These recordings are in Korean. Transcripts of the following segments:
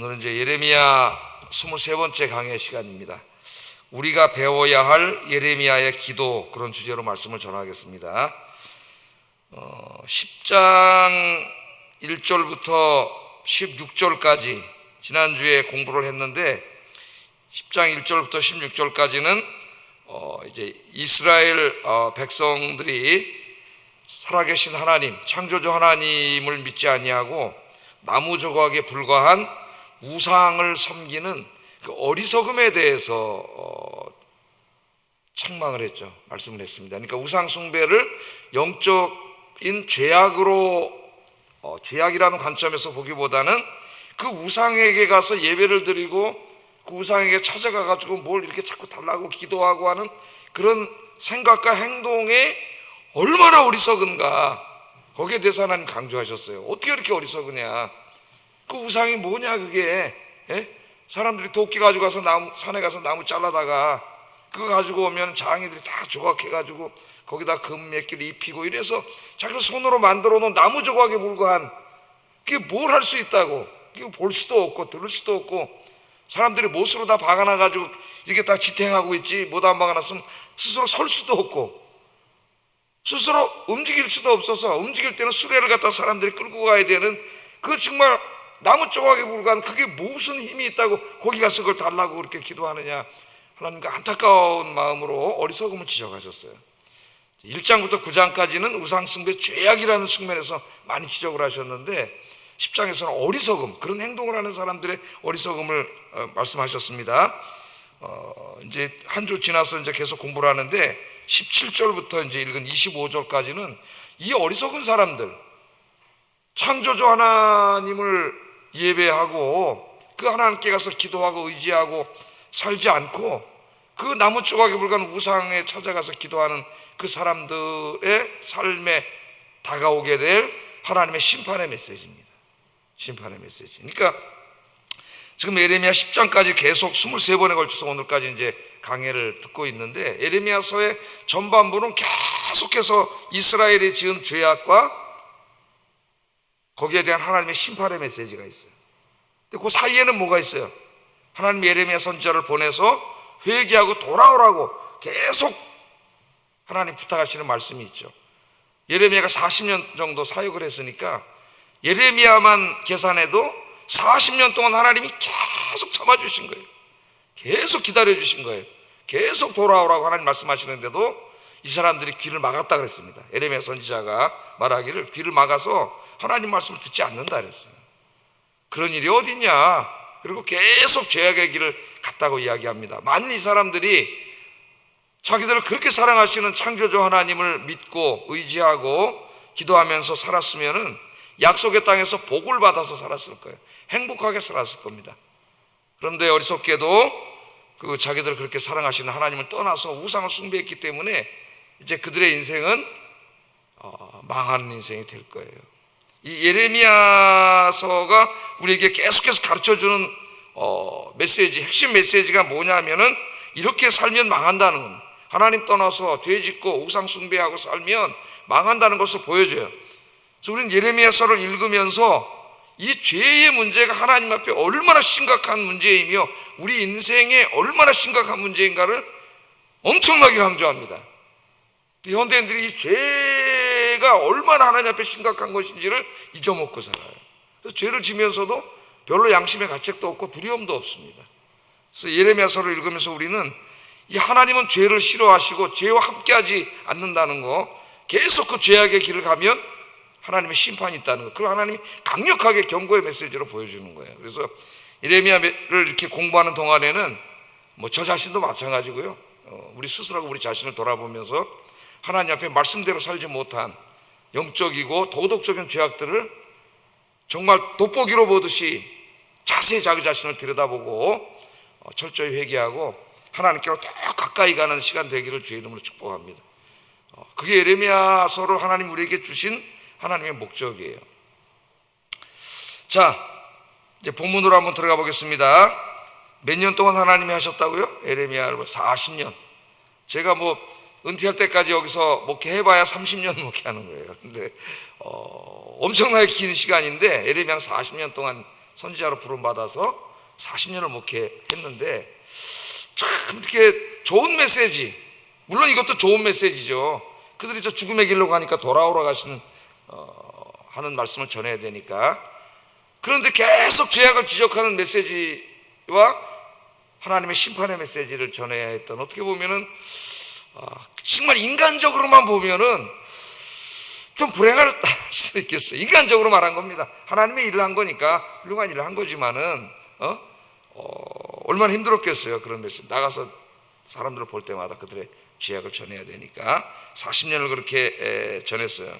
오늘은 이제 예레미야 23번째 강의 시간입니다. 우리가 배워야 할 예레미야의 기도, 그런 주제로 말씀을 전하겠습니다. 10장 1절부터 16절까지 지난주에 공부를 했는데, 10장 1절부터 16절까지는 이제 이스라엘 백성들이 살아계신 하나님, 창조주 하나님을 믿지 아니하고 나무 조각에 불과한 우상을 섬기는 그 어리석음에 대해서 책망을 했죠. 말씀을 했습니다. 그러니까 우상 숭배를 영적인 죄악으로, 죄악이라는 관점에서 보기보다는 그 우상에게 가서 예배를 드리고 그 우상에게 찾아가 가지고 뭘 이렇게 자꾸 달라고 기도하고 하는 그런 생각과 행동에 얼마나 어리석은가, 거기에 대해서 하나님 강조하셨어요. 어떻게 이렇게 어리석으냐, 그 우상이 뭐냐, 그게 사람들이 도끼 가지고 가서 산에 가서 나무 잘라다가 그거 가지고 오면 장이들이 다 조각해 가지고 거기다 금 몇 개를 입히고 이래서 자기 손으로 만들어 놓은 나무 조각에 불과한, 그게 뭘 할 수 있다고. 그게 볼 수도 없고 들을 수도 없고, 사람들이 못으로 다 박아놔 가지고 이렇게 다 지탱하고 있지, 못 안 박아놨으면 스스로 설 수도 없고 스스로 움직일 수도 없어서, 움직일 때는 수레를 갖다 사람들이 끌고 가야 되는, 그 정말 나무 조각에 불과한, 그게 무슨 힘이 있다고 거기 가서 그걸 달라고 그렇게 기도하느냐. 하나님과 안타까운 마음으로 어리석음을 지적하셨어요. 1장부터 9장까지는 우상숭배 죄악이라는 측면에서 많이 지적을 하셨는데, 10장에서는 어리석음, 그런 행동을 하는 사람들의 어리석음을 말씀하셨습니다. 이제 한 주 지나서 이제 계속 공부를 하는데, 17절부터 이제 읽은 25절까지는 이 어리석은 사람들, 창조주 하나님을 예배하고 그 하나님께 가서 기도하고 의지하고 살지 않고 그 나무 조각에 불과한 우상에 찾아가서 기도하는 그 사람들의 삶에 다가오게 될 하나님의 심판의 메시지입니다. 심판의 메시지. 그러니까 지금 예레미야 10장까지 계속 23번에 걸쳐서 오늘까지 이제 강해를 듣고 있는데, 예레미야서의 전반부는 계속해서 이스라엘이 지은 죄악과 거기에 대한 하나님의 심판의 메시지가 있어요. 근데 그 사이에는 뭐가 있어요? 하나님 예레미야 선지자를 보내서 회개하고 돌아오라고 계속 하나님 부탁하시는 말씀이 있죠. 예레미야가 40년 정도 사역을 했으니까 예레미야만 계산해도 40년 동안 하나님이 계속 참아주신 거예요. 계속 기다려주신 거예요. 계속 돌아오라고 하나님 말씀하시는데도 이 사람들이 귀를 막았다 그랬습니다. 예레미야 선지자가 말하기를 귀를 막아서 하나님 말씀을 듣지 않는다 그랬어요. 그런 일이 어딨냐. 그리고 계속 죄악의 길을 갔다고 이야기합니다. 만일 이 사람들이 자기들을 그렇게 사랑하시는 창조주 하나님을 믿고 의지하고 기도하면서 살았으면은 약속의 땅에서 복을 받아서 살았을 거예요. 행복하게 살았을 겁니다. 그런데 어리석게도 그 자기들을 그렇게 사랑하시는 하나님을 떠나서 우상을 숭배했기 때문에 이제 그들의 인생은 망하는 인생이 될 거예요. 이 예레미야서가 우리에게 계속해서 가르쳐주는 메시지, 핵심 메시지가 뭐냐면은 이렇게 살면 망한다는 겁니다. 하나님 떠나서 죄 짓고 우상 숭배하고 살면 망한다는 것을 보여줘요. 그래서 우리는 예레미야서를 읽으면서 이 죄의 문제가 하나님 앞에 얼마나 심각한 문제이며 우리 인생에 얼마나 심각한 문제인가를 엄청나게 강조합니다. 현대인들이 이 죄가 얼마나 하나님 앞에 심각한 것인지를 잊어먹고 살아요. 그래서 죄를 지면서도 별로 양심의 가책도 없고 두려움도 없습니다. 그래서 예레미야서를 읽으면서 우리는 이 하나님은 죄를 싫어하시고 죄와 함께하지 않는다는 거, 계속 그 죄악의 길을 가면 하나님의 심판이 있다는 것, 그걸 하나님이 강력하게 경고의 메시지로 보여주는 거예요. 그래서 예레미야를 이렇게 공부하는 동안에는 저 자신도 마찬가지고요, 우리 스스로가 우리 자신을 돌아보면서 하나님 앞에 말씀대로 살지 못한 영적이고 도덕적인 죄악들을 정말 돋보기로 보듯이 자세히 자기 자신을 들여다보고 철저히 회개하고 하나님께로 더 가까이 가는 시간 되기를 주의 이름으로 축복합니다. 그게 예레미야서를 하나님 우리에게 주신 하나님의 목적이에요. 자, 이제 본문으로 한번 들어가 보겠습니다. 몇 년 동안 하나님이 하셨다고요? 예레미야를 40년. 제가 은퇴할 때까지 여기서 목회해봐야 30년 목회하는 거예요. 근데 엄청나게 긴 시간인데 예레미야 40년 동안 선지자로 부름받아서 40년을 목회했는데 참 이렇게 좋은 메시지, 물론 이것도 좋은 메시지죠. 그들이 저 죽음의 길로 가니까 돌아오라 가시는 하는 말씀을 전해야 되니까. 그런데 계속 죄악을 지적하는 메시지와 하나님의 심판의 메시지를 전해야 했던, 어떻게 보면은 정말 인간적으로만 보면은 좀 불행할 수도 있겠어요. 인간적으로 말한 겁니다. 하나님의 일을 한 거니까 훌륭한 일을 한 거지만은 얼마나 힘들었겠어요. 그런 메시지 나가서 사람들을 볼 때마다 그들의 죄악을 전해야 되니까 40년을 그렇게 전했어요.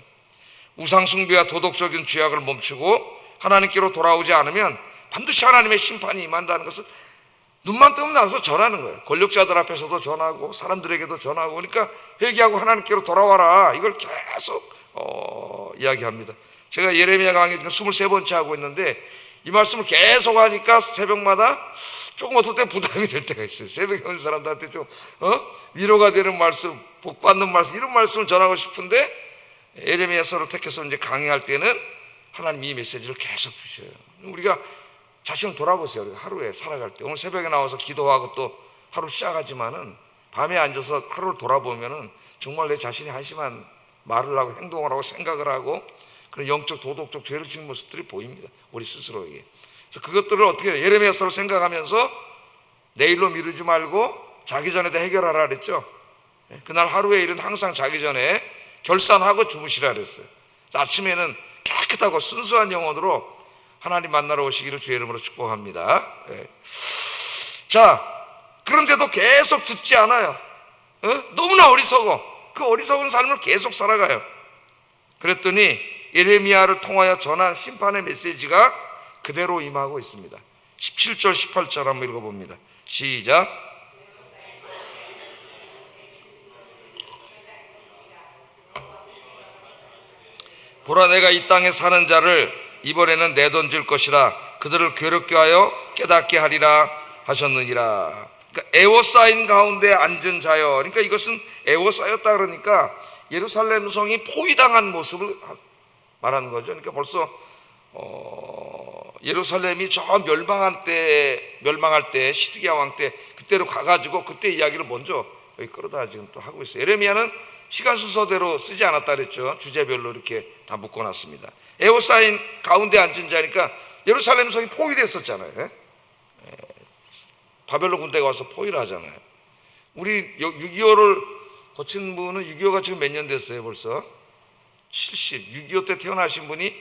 우상숭배와 도덕적인 죄악을 멈추고 하나님께로 돌아오지 않으면 반드시 하나님의 심판이 임한다는 것을 눈만 뜨면 나와서 전하는 거예요. 권력자들 앞에서도 전하고 사람들에게도 전하고, 그러니까 회개하고 하나님께로 돌아와라, 이걸 계속 이야기합니다. 제가 예레미야 강의 지금 23번째 하고 있는데 이 말씀을 계속 하니까 새벽마다 조금 어떨 때 부담이 될 때가 있어요. 새벽에 오는 사람들한테 좀 위로가 되는 말씀, 복 받는 말씀, 이런 말씀을 전하고 싶은데 예레미야서를 택해서 이제 강의할 때는 하나님이 이 메시지를 계속 주셔요. 우리가 자신을 돌아보세요. 우리가 하루에 살아갈 때, 오늘 새벽에 나와서 기도하고 또 하루 시작하지만은 밤에 앉아서 하루를 돌아보면은 정말 내 자신이 한심한 말을 하고 행동을 하고 생각을 하고 그런 영적 도덕적 죄를 지는 모습들이 보입니다. 우리 스스로에게. 그래서 그것들을 어떻게 예레미야서를 생각하면서 내일로 미루지 말고 자기 전에 다 해결하라 그랬죠. 그날 하루의 일은 항상 자기 전에 결산하고 주무시라 그랬어요. 아침에는 깨끗하고 순수한 영혼으로 하나님 만나러 오시기를 주의 이름으로 축복합니다. 자, 그런데도 계속 듣지 않아요. 너무나 어리석어. 그 어리석은 삶을 계속 살아가요. 그랬더니 예레미야를 통하여 전한 심판의 메시지가 그대로 임하고 있습니다. 17절 18절 한번 읽어봅니다. 시작. 보라, 내가 이 땅에 사는 자를 이번에는 내던질 것이라. 그들을 괴롭게 하여 깨닫게 하리라 하셨느니라. 그러니까 에워싸인 가운데 앉은 자여. 그러니까 이것은 에워싸였다 그러니까 예루살렘 성이 포위당한 모습을 말하는 거죠. 그러니까 벌써 예루살렘이 저 멸망할 때 시드기야 왕 때 그때로 가가지고 그때 이야기를 먼저 여기 끌어다 지금 또 하고 있어요. 예레미야는 시간 순서대로 쓰지 않았다 그랬죠. 주제별로 이렇게 다 묶어놨습니다. 에워싸인 가운데 앉은 자니까 예루살렘 성이 포위됐었잖아요. 바벨론 군대가 와서 포위를 하잖아요. 우리 6.25를 거친 분은 6.25가 지금 몇 년 됐어요? 벌써 6.25 때 태어나신 분이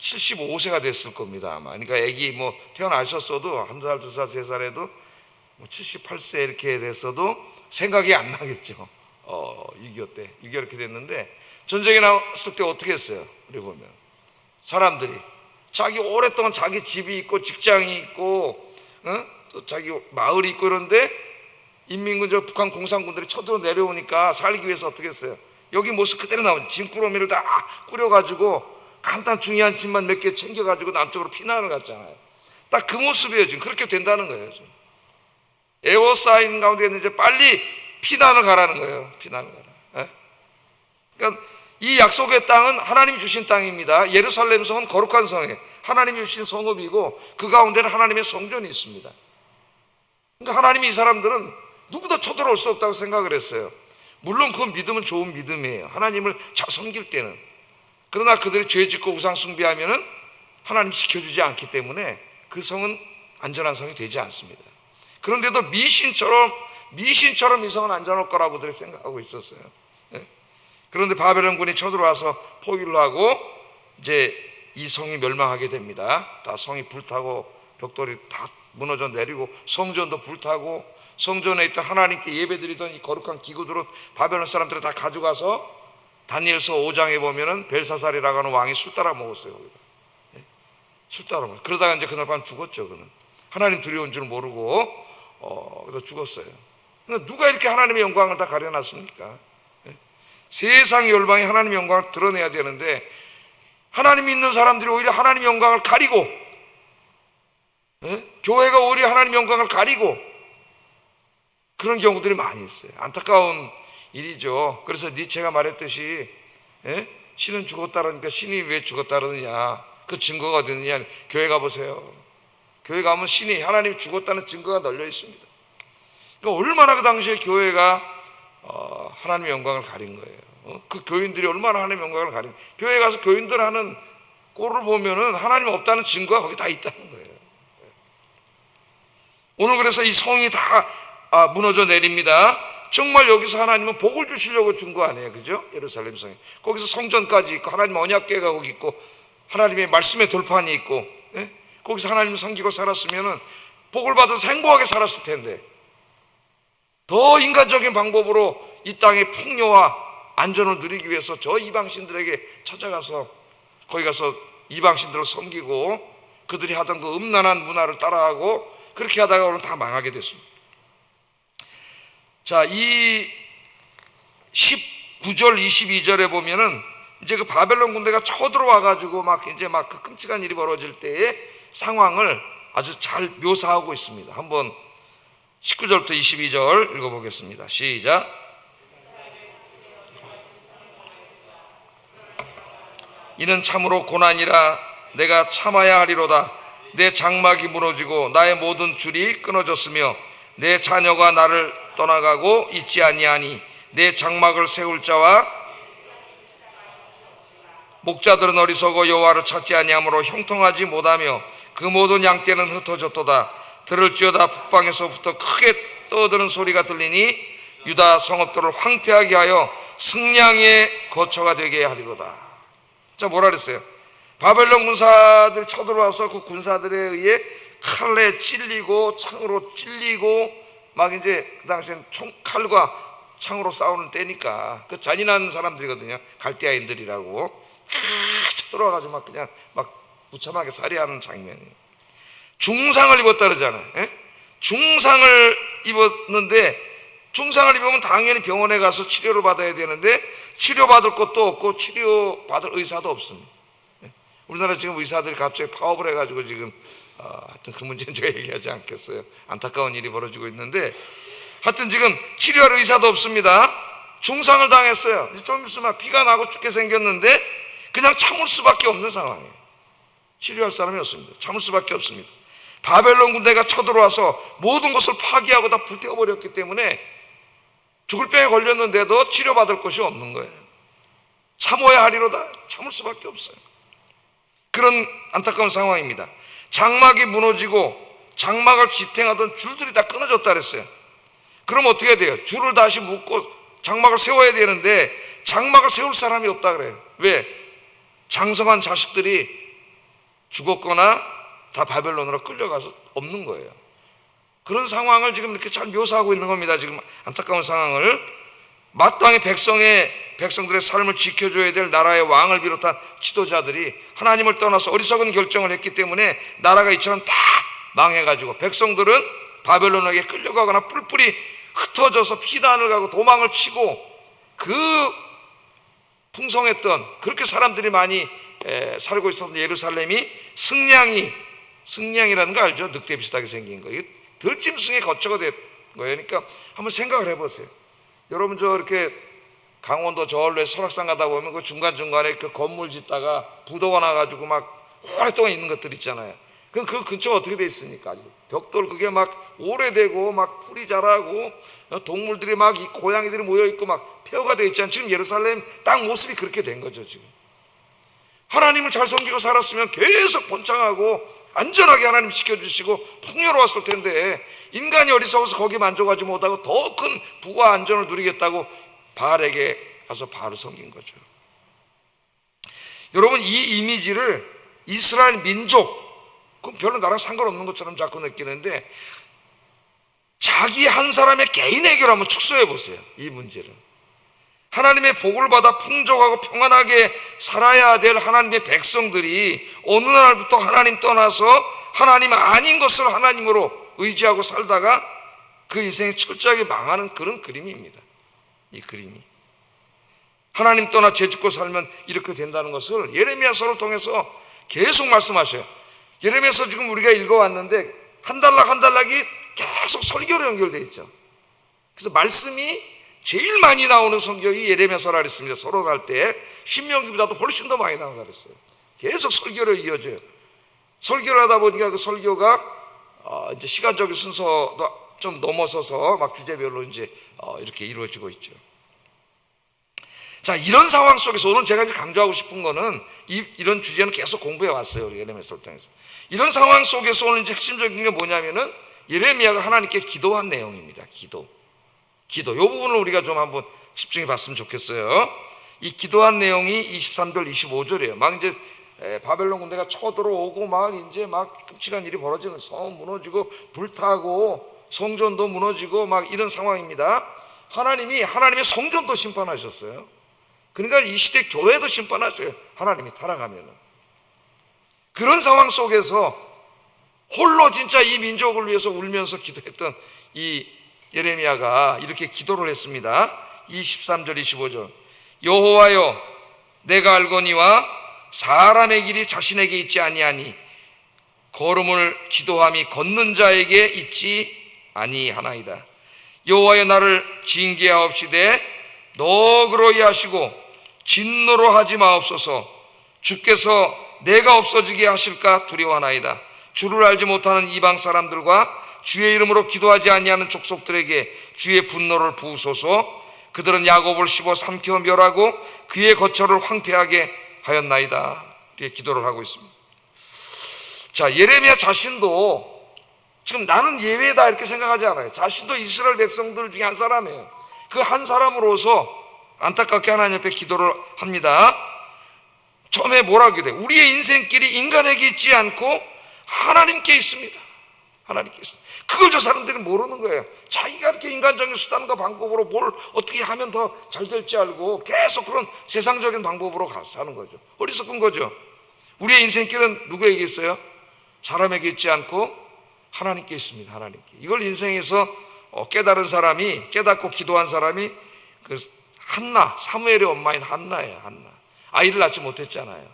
75세가 됐을 겁니다 아마. 그러니까 애기 뭐 태어나셨어도 1살, 2살, 3살에도 뭐 78세 이렇게 됐어도 생각이 안 나겠죠. 6.25 때 6.25 이렇게 됐는데 전쟁에 나왔을 때 어떻게 했어요? 우리 보면 사람들이 자기 오랫동안 자기 집이 있고 직장이 있고 또 자기 마을이 있고 이런데 인민군 북한 공산군들이 쳐들어 내려오니까 살기 위해서 어떻게 했어요? 여기 모습 그대로 나오죠. 짐꾸러미를 다 꾸려가지고 간단 중요한 짐만 몇 개 챙겨가지고 남쪽으로 피난을 갔잖아요. 딱 그 모습이에요. 지금 그렇게 된다는 거예요. 지금. 에워싸인 가운데 있는 이제 빨리 피난을 가라는 거예요. 피난을 가라. 그러니까 이 약속의 땅은 하나님이 주신 땅입니다. 예루살렘 성은 거룩한 성이에요. 하나님이 주신 성읍이고 그 가운데는 하나님의 성전이 있습니다. 그러니까 하나님이 이 사람들은 누구도 쳐들어올 수 없다고 생각을 했어요. 물론 그 믿음은 좋은 믿음이에요. 하나님을 잘 섬길 때는. 그러나 그들이 죄 짓고 우상 숭배하면은 하나님 지켜주지 않기 때문에 그 성은 안전한 성이 되지 않습니다. 그런데도 미신처럼 이 성은 안전할 거라고 그들이 생각하고 있었어요. 그런데 바벨론군이 쳐들어와서 포위를 하고 이제 이 성이 멸망하게 됩니다. 다 성이 불타고 벽돌이 다 무너져 내리고 성전도 불타고 성전에 있던 하나님께 예배드리던 이 거룩한 기구들은 바벨론 사람들이 다 가져가서 다니엘서 5장에 보면은 벨사살이라고 하는 왕이 술 따라 먹었어요. 술 따라 먹었어요. 그러다가 이제 그날 밤 죽었죠. 그는 하나님 두려운 줄 모르고 그래서 죽었어요. 누가 이렇게 하나님의 영광을 다 가려놨습니까? 세상 열방이 하나님의 영광을 드러내야 되는데 하나님 믿는 사람들이 오히려 하나님의 영광을 가리고 교회가 오히려 하나님의 영광을 가리고 그런 경우들이 많이 있어요. 안타까운 일이죠. 그래서 니체가 말했듯이 신은 죽었다라니까 신이 왜 죽었다느냐, 그 증거가 어디 있느냐, 교회 가보세요. 교회 가면 신이 하나님이 죽었다는 증거가 널려 있습니다. 그러니까 얼마나 그 당시에 교회가 하나님의 영광을 가린 거예요. 그 교인들이 얼마나 하나님의 영광을 가린 거예요. 교회 가서 교인들 하는 꼴을 보면은 하나님 없다는 증거가 거기 다 있다는 거예요. 오늘 그래서 이 성이 다 무너져 내립니다. 정말 여기서 하나님은 복을 주시려고 준 거 아니에요, 그죠? 예루살렘 성에 거기서 성전까지 있고 하나님 언약궤가 거기 있고 하나님의 말씀의 돌판이 있고, 예? 거기서 하나님 섬기고 살았으면은 복을 받아서 행복하게 살았을 텐데, 더 인간적인 방법으로 이 땅의 풍요와 안전을 누리기 위해서 저 이방신들에게 찾아가서 거기 가서 이방신들을 섬기고 그들이 하던 그 음란한 문화를 따라하고 그렇게 하다가 오늘 다 망하게 됐습니다. 자, 이 19절 22절에 보면은 이제 그 바벨론 군대가 쳐들어와 가지고 이제 그 끔찍한 일이 벌어질 때의 상황을 아주 잘 묘사하고 있습니다. 한번 19절부터 22절 읽어보겠습니다. 시작. 이는 참으로 고난이라 내가 참아야 하리로다. 내 장막이 무너지고 나의 모든 줄이 끊어졌으며 내 자녀가 나를 떠나가고 있지 아니하니 내 장막을 세울 자와 목자들은 어리석어 여호와를 찾지 아니하므로 형통하지 못하며 그 모든 양떼는 흩어졌도다. 들을지어다 북방에서부터 크게 떠드는 소리가 들리니 유다 성읍들을 황폐하게 하여 승량의 거처가 되게 하리로다. 자, 뭐라 그랬어요? 바벨론 군사들이 쳐들어와서 그 군사들에 의해 칼에 찔리고 창으로 찔리고 이제 그 당시엔 칼과 창으로 싸우는 때니까 그 잔인한 사람들이거든요. 갈대아인들이라고 쳐들어와가지고 그냥 무참하게 살해하는 장면이에요. 중상을 입었다 그러잖아요. 예? 중상을 입었는데 중상을 입으면 당연히 병원에 가서 치료를 받아야 되는데 치료받을 것도 없고 치료받을 의사도 없습니다. 예? 우리나라 지금 의사들이 갑자기 파업을 해가지고 지금 하여튼 그 문제는 제가 얘기하지 않겠어요. 안타까운 일이 벌어지고 있는데 하여튼 지금 치료할 의사도 없습니다. 중상을 당했어요. 좀 있으면 피가 나고 죽게 생겼는데 그냥 참을 수밖에 없는 상황이에요. 치료할 사람이 없습니다. 참을 수밖에 없습니다. 바벨론 군대가 쳐들어와서 모든 것을 파괴하고 다 불태워버렸기 때문에 죽을 병에 걸렸는데도 치료받을 것이 없는 거예요. 참아야 하리로다. 참을 수밖에 없어요. 그런 안타까운 상황입니다. 장막이 무너지고 장막을 지탱하던 줄들이 다 끊어졌다 그랬어요. 그럼 어떻게 돼요? 줄을 다시 묶고 장막을 세워야 되는데 장막을 세울 사람이 없다 그래요. 왜? 장성한 자식들이 죽었거나 다 바벨론으로 끌려가서 없는 거예요. 그런 상황을 지금 이렇게 잘 묘사하고 있는 겁니다. 지금 안타까운 상황을. 마땅히 백성들의 삶을 지켜줘야 될 나라의 왕을 비롯한 지도자들이 하나님을 떠나서 어리석은 결정을 했기 때문에 나라가 이처럼 다 망해가지고 백성들은 바벨론에게 끌려가거나 뿔뿔이 흩어져서 피난을 가고 도망을 치고 그 풍성했던 그렇게 사람들이 많이 살고 있었던 예루살렘이 승량이라는 거 알죠? 늑대 비슷하게 생긴 거. 이게 들짐승의 거처가 된 거예요. 그러니까 한번 생각을 해보세요. 여러분 저 이렇게 강원도 저울로 설악산 가다 보면 그 중간중간에 그 건물 짓다가 부도가 나가지고 오랫동안 있는 것들 있잖아요. 그럼 그 근처가 어떻게 돼 있습니까? 벽돌 그게 오래되고 풀이 자라고 동물들이 이 고양이들이 모여있고 폐허가 돼 있잖아요. 지금 예루살렘 땅 모습이 그렇게 된 거죠. 지금 하나님을 잘 섬기고 살았으면 계속 번창하고 안전하게 하나님 지켜주시고 풍요로웠을 텐데 인간이 어리석어서 거기 만족하지 못하고 더 큰 부와 안전을 누리겠다고 바알에게 가서 바알을 섬긴 거죠. 여러분 이 이미지를 이스라엘 민족 그럼 별로 나랑 상관없는 것처럼 자꾸 느끼는데 자기 한 사람의 개인 해결을 한번 축소해 보세요. 이 문제를 하나님의 복을 받아 풍족하고 평안하게 살아야 될 하나님의 백성들이 어느 날부터 하나님 떠나서 하나님 아닌 것을 하나님으로 의지하고 살다가 그 인생이 철저하게 망하는 그런 그림입니다. 이 그림이 하나님 떠나 죄짓고 살면 이렇게 된다는 것을 예레미야서를 통해서 계속 말씀하셔요. 예레미야서 지금 우리가 읽어왔는데 한 단락 한 단락이 계속 설교로 연결되어 있죠. 그래서 말씀이 제일 많이 나오는 성경이 예레미야서라 그랬습니다. 서론할 때 신명기보다도 훨씬 더 많이 나오라 그랬어요. 계속 설교로 이어져요. 설교를 하다 보니까 그 설교가 이제 시간적인 순서도 좀 넘어서서 막 주제별로 이제 이렇게 이루어지고 있죠. 자, 이런 상황 속에서 오늘 제가 이제 강조하고 싶은 거는 이런 주제는 계속 공부해 왔어요. 우리 예레미야 설정에서. 이런 상황 속에서 오늘 이제 핵심적인 게 뭐냐면은 예레미야가 하나님께 기도한 내용입니다. 기도. 이 부분을 우리가 좀 한번 집중해 봤으면 좋겠어요. 이 기도한 내용이 23절, 25절이에요. 막 이제 바벨론 군대가 쳐들어오고 막 이제 막 끔찍한 일이 벌어지는, 성 무너지고 불타고 성전도 무너지고 막 이런 상황입니다. 하나님의 성전도 심판하셨어요. 그러니까 이 시대 교회도 심판하셔요. 하나님이 타락하면은. 그런 상황 속에서 홀로 진짜 이 민족을 위해서 울면서 기도했던 이 예레미야가 이렇게 기도를 했습니다. 23절 25절 여호와여 내가 알거니와 사람의 길이 자신에게 있지 아니하니 걸음을 지도함이 걷는 자에게 있지 아니하나이다. 여호와여 나를 징계하옵시되 너그러이 하시고 진노로 하지 마옵소서. 주께서 내가 없어지게 하실까 두려워하나이다. 주를 알지 못하는 이방 사람들과 주의 이름으로 기도하지 아니하는 족속들에게 주의 분노를 부으소서. 그들은 야곱을 씹어 삼켜 멸하고 그의 거처를 황폐하게 하였나이다. 이렇게 기도를 하고 있습니다. 자, 예레미야 자신도 지금 나는 예외다 이렇게 생각하지 않아요. 자신도 이스라엘 백성들 중에 한 사람이에요. 그 한 사람으로서 안타깝게 하나님 앞에 기도를 합니다. 처음에 뭐라고 기도해? 우리의 인생길이 인간에게 있지 않고 하나님께 있습니다. 하나님께 있습니다. 그걸 저 사람들은 모르는 거예요. 자기가 이렇게 인간적인 수단과 방법으로 뭘 어떻게 하면 더 잘 될지 알고 계속 그런 세상적인 방법으로 가서 하는 거죠. 어리석은 거죠. 우리의 인생길은 누구에게 있어요? 사람에게 있지 않고 하나님께 있습니다. 하나님께. 이걸 인생에서 깨달은 사람이, 깨닫고 기도한 사람이 그 한나, 사무엘의 엄마인 한나예요. 한나. 아이를 낳지 못했잖아요.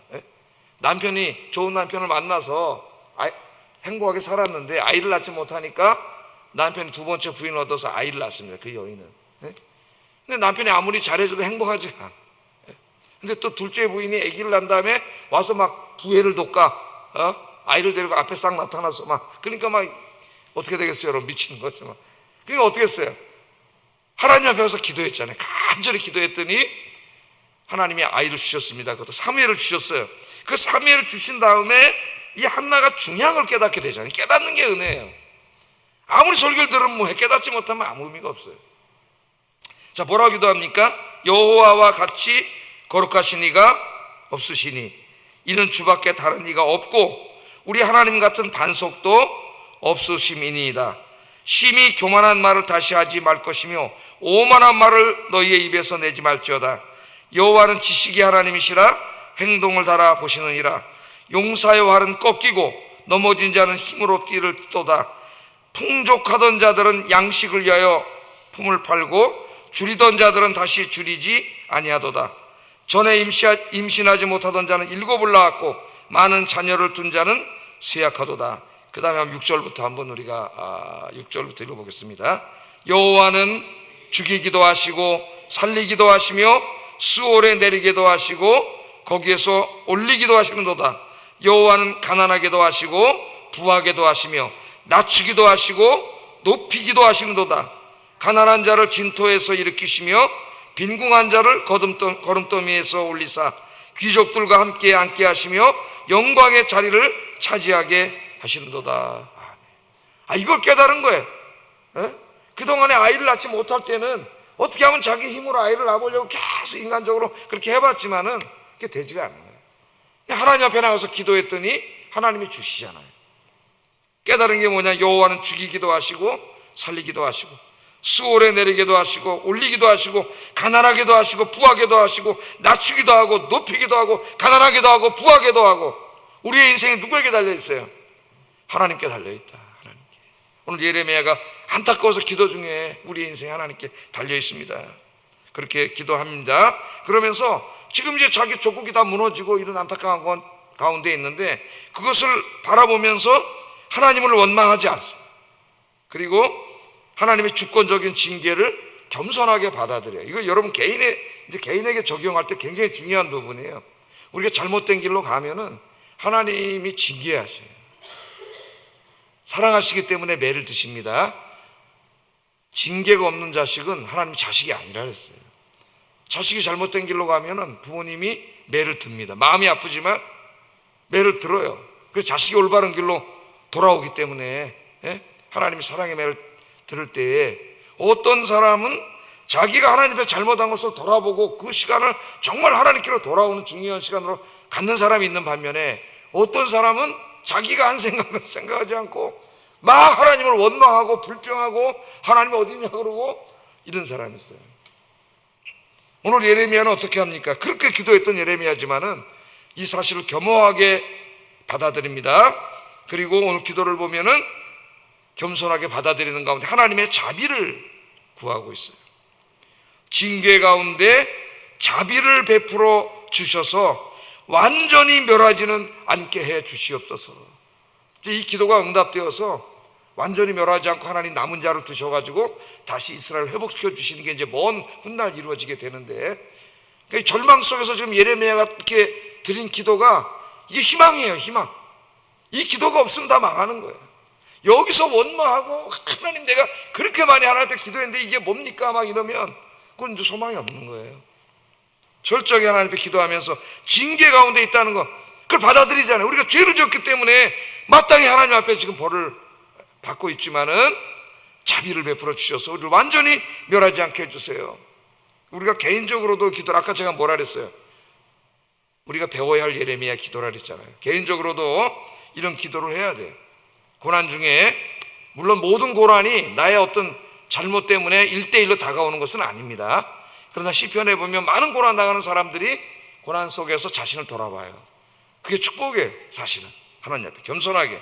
남편이 좋은 남편을 만나서 행복하게 살았는데 아이를 낳지 못하니까 남편이 두 번째 부인을 얻어서 아이를 낳습니다. 그 여인은. 근데 남편이 아무리 잘해줘도 행복하지 않아. 근데 또 둘째 부인이 아기를 낳은 다음에 와서 막 부회를 돋가, 아이를 데리고 앞에 싹 나타나서 막, 그러니까 막 어떻게 되겠어요? 여러분 미치는 거죠. 막. 그러니까 어떻게 했어요? 하나님 앞에 와서 기도했잖아요. 간절히 기도했더니 하나님이 아이를 주셨습니다. 그것도 사무엘을 주셨어요. 그 사무엘을 주신 다음에 이 한나가 중요한 걸 깨닫게 되잖아요. 깨닫는 게 은혜예요. 아무리 설교를 들으면 뭐해, 깨닫지 못하면 아무 의미가 없어요. 자, 뭐라고 기도합니까? 여호와와 같이 거룩하신 이가 없으시니 이는 주밖에 다른 이가 없고 우리 하나님 같은 반석도 없으심이니이다. 심히 교만한 말을 다시 하지 말 것이며 오만한 말을 너희의 입에서 내지 말지어다. 여호와는 지식의 하나님이시라 행동을 달아 보시느니라. 용사의 활은 꺾이고 넘어진 자는 힘으로 띠를 또다. 풍족하던 자들은 양식을 위하여 품을 팔고 줄이던 자들은 다시 줄이지 아니하도다. 전에 임신하지 못하던 자는 7을 낳았고 많은 자녀를 둔 자는 쇠약하도다. 그 다음에 6절부터 한번 우리가 6절부터 읽어보겠습니다. 여호와는 죽이기도 하시고 살리기도 하시며 수월에 내리기도 하시고 거기에서 올리기도 하시는도다. 여호와는 가난하게도 하시고 부하게도 하시며 낮추기도 하시고 높이기도 하시는도다. 가난한 자를 진토에서 일으키시며 빈궁한 자를 거름더미에서 올리사 귀족들과 함께 앉게 하시며 영광의 자리를 차지하게 하시는도다. 이걸 깨달은 거예요. 그동안에 아이를 낳지 못할 때는 어떻게 하면 자기 힘으로 아이를 낳으려고 계속 인간적으로 그렇게 해봤지만은 그게 되지가 않는 거예요. 하나님 앞에 나가서 기도했더니 하나님이 주시잖아요. 깨달은 게 뭐냐? 여호와는 죽이기도 하시고 살리기도 하시고 수월에 내리기도 하시고 올리기도 하시고 가난하게도 하시고 부하게도 하시고 낮추기도 하고 높이기도 하고 가난하게도 하고 부하게도 하고. 우리의 인생이 누구에게 달려있어요? 하나님께 달려있다. 하나님께. 오늘 예레미야가 안타까워서 기도 중에 우리의 인생이 하나님께 달려있습니다. 그렇게 기도합니다. 그러면서 지금 이제 자기 조국이 다 무너지고 이런 안타까운 건 가운데 있는데 그것을 바라보면서 하나님을 원망하지 않습니다. 그리고 하나님의 주권적인 징계를 겸손하게 받아들여요. 이거 여러분 개인에게 적용할 때 굉장히 중요한 부분이에요. 우리가 잘못된 길로 가면은 하나님이 징계하셔요. 사랑하시기 때문에 매를 드십니다. 징계가 없는 자식은 하나님 자식이 아니라 그랬어요. 자식이 잘못된 길로 가면은 부모님이 매를 듭니다. 마음이 아프지만 매를 들어요. 그래서 자식이 올바른 길로 돌아오기 때문에, 하나님이 사랑의 매를 들을 때에 어떤 사람은 자기가 하나님 앞에 잘못한 것을 돌아보고 그 시간을 정말 하나님께로 돌아오는 중요한 시간으로 갖는 사람이 있는 반면에, 어떤 사람은 자기가 한 생각은 생각하지 않고 막 하나님을 원망하고 불평하고 하나님 어디냐 그러고 이런 사람이 있어요. 오늘 예레미야는 어떻게 합니까? 그렇게 기도했던 예레미야지만은 이 사실을 겸허하게 받아들입니다. 그리고 오늘 기도를 보면은 겸손하게 받아들이는 가운데 하나님의 자비를 구하고 있어요. 징계 가운데 자비를 베풀어 주셔서 완전히 멸하지는 않게 해 주시옵소서. 이 기도가 응답되어서 완전히 멸하지 않고 하나님 남은 자를 두셔가지고 다시 이스라엘을 회복시켜 주시는 게 이제 먼 훗날 이루어지게 되는데, 그러니까 절망 속에서 지금 예레미야가 이렇게 드린 기도가 이게 희망이에요. 희망. 이 기도가 없으면 다 망하는 거예요. 여기서 원망하고 하나님 내가 그렇게 많이 하나님 앞에 기도했는데 이게 뭡니까 막 이러면 그건 이제 소망이 없는 거예요. 철저하게 하나님 앞에 기도하면서 징계 가운데 있다는 거, 그걸 받아들이잖아요. 우리가 죄를 졌기 때문에 마땅히 하나님 앞에 지금 벌을 받고 있지만은 자비를 베풀어 주셔서 우리를 완전히 멸하지 않게 해주세요. 우리가 개인적으로도 기도를, 아까 제가 뭐라 그랬어요? 우리가 배워야 할 예레미야 기도라 그랬잖아요. 개인적으로도 이런 기도를 해야 돼요. 고난 중에 물론 모든 고난이 나의 어떤 잘못 때문에 1대1로 다가오는 것은 아닙니다. 그러나 시편에 보면 많은 고난 당하는 사람들이 고난 속에서 자신을 돌아봐요. 그게 축복이에요. 사실은 하나님 앞에 겸손하게.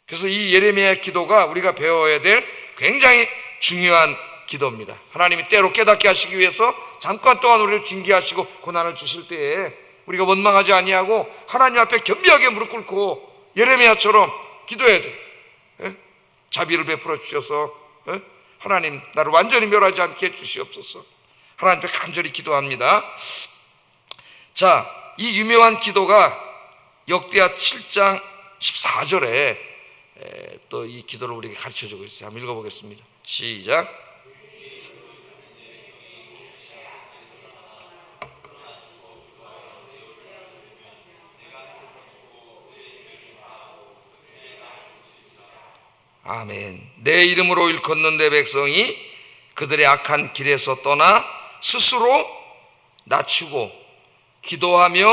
그래서 이 예레미야의 기도가 우리가 배워야 될 굉장히 중요한 기도입니다. 하나님이 때로 깨닫게 하시기 위해서 잠깐 동안 우리를 징계하시고 고난을 주실 때에 우리가 원망하지 아니하고 하나님 앞에 겸비하게 무릎 꿇고 예레미야처럼 기도해야 돼. 자비를 베풀어 주셔서 하나님 나를 완전히 멸하지 않게 해주시옵소서. 하나님 앞에 간절히 기도합니다. 자, 이 유명한 기도가 역대하 7장 14절에 또 이 기도를 우리에게 가르쳐주고 있어요. 한번 읽어보겠습니다. 시작. 아멘. 내 이름으로 일컫는 내 백성이 그들의 악한 길에서 떠나 스스로 낮추고 기도하며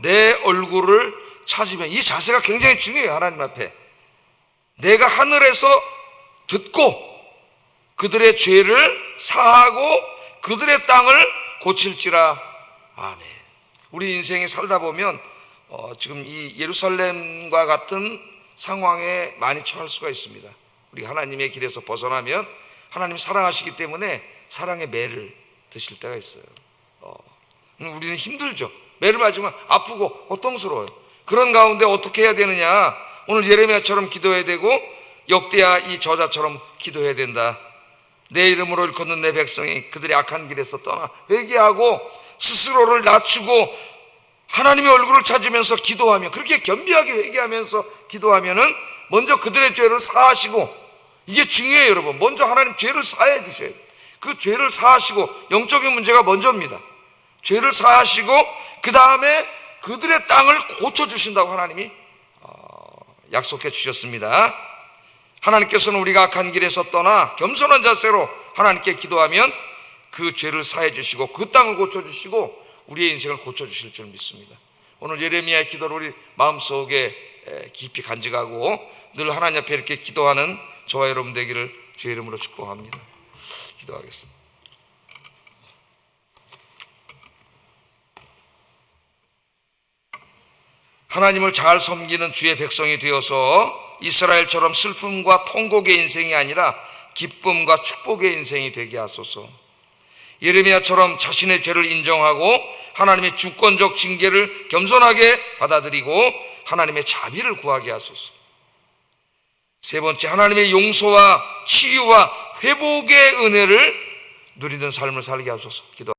내 얼굴을 찾으면, 이 자세가 굉장히 중요해요. 하나님 앞에 내가 하늘에서 듣고 그들의 죄를 사하고 그들의 땅을 고칠지라. 아멘. 우리 인생에 살다 보면 지금 이 예루살렘과 같은 상황에 많이 처할 수가 있습니다. 우리 하나님의 길에서 벗어나면 하나님 사랑하시기 때문에 사랑의 매를 드실 때가 있어요. 우리는 힘들죠. 매를 맞으면 아프고 고통스러워요. 그런 가운데 어떻게 해야 되느냐? 오늘 예레미야처럼 기도해야 되고 역대하 이 저자처럼 기도해야 된다. 내 이름으로 일컫는 내 백성이 그들의 악한 길에서 떠나 회개하고 스스로를 낮추고 하나님의 얼굴을 찾으면서 기도하며, 그렇게 겸비하게 회개하면서 기도하면은 먼저 그들의 죄를 사하시고, 이게 중요해요 여러분. 먼저 하나님 죄를 사해 주셔야 돼요. 그 죄를 사하시고, 영적인 문제가 먼저입니다. 죄를 사하시고 그 다음에 그들의 땅을 고쳐주신다고 하나님이 약속해 주셨습니다. 하나님께서는 우리가 악한 길에서 떠나 겸손한 자세로 하나님께 기도하면 그 죄를 사해 주시고 그 땅을 고쳐주시고 우리의 인생을 고쳐주실 줄 믿습니다. 오늘 예레미야의 기도를 우리 마음속에 깊이 간직하고 늘 하나님 앞에 이렇게 기도하는 저와 여러분 되기를 주의 이름으로 축복합니다. 기도하겠습니다. 하나님을 잘 섬기는 주의 백성이 되어서 이스라엘처럼 슬픔과 통곡의 인생이 아니라 기쁨과 축복의 인생이 되게 하소서. 예레미야처럼 자신의 죄를 인정하고 하나님의 주권적 징계를 겸손하게 받아들이고 하나님의 자비를 구하게 하소서. 세 번째, 하나님의 용서와 치유와 회복의 은혜를 누리는 삶을 살게 하소서. 기도.